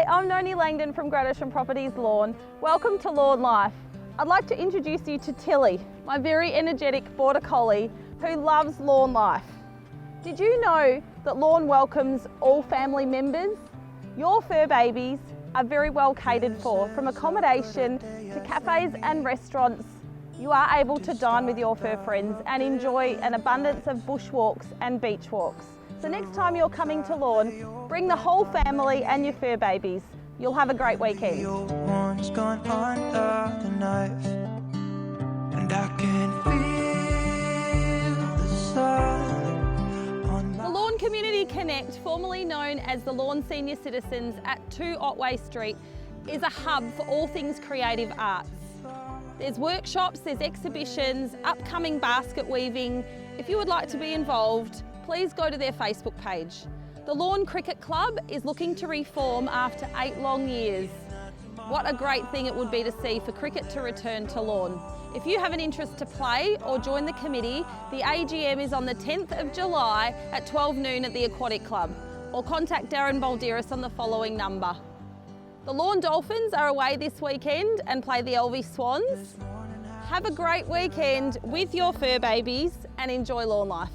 Hi, I'm Noni Langdon from Recreational Properties Lorne. Welcome to Lorne Life. I'd like to introduce you to Tilly, my very energetic border collie who loves Lorne life. Did you know that Lorne welcomes all family members? Your fur babies are very well catered for, from accommodation to cafes and restaurants. You are able to dine with your fur friends and enjoy an abundance of bushwalks and beach walks. So next time you're coming to Lorne, bring the whole family and your fur babies. You'll have a great weekend. The Lorne Community Connect, formerly known as the Lorne Senior Citizens at 2 Otway Street, is a hub for all things creative arts. There's workshops, there's exhibitions, upcoming basket weaving. If you would like to be involved, please go to their Facebook page. The Lorne Cricket Club is looking to reform after 8 long years. What a great thing it would be to see for cricket to return to Lorne. If you have an interest to play or join the committee, the AGM is on the 10th of July at 12 noon at the Aquatic Club, or contact Darren Balderas on the following number. The Lorne Dolphins are away this weekend and play the Alvie Swans. Have a great weekend with your fur babies and enjoy Lorne life.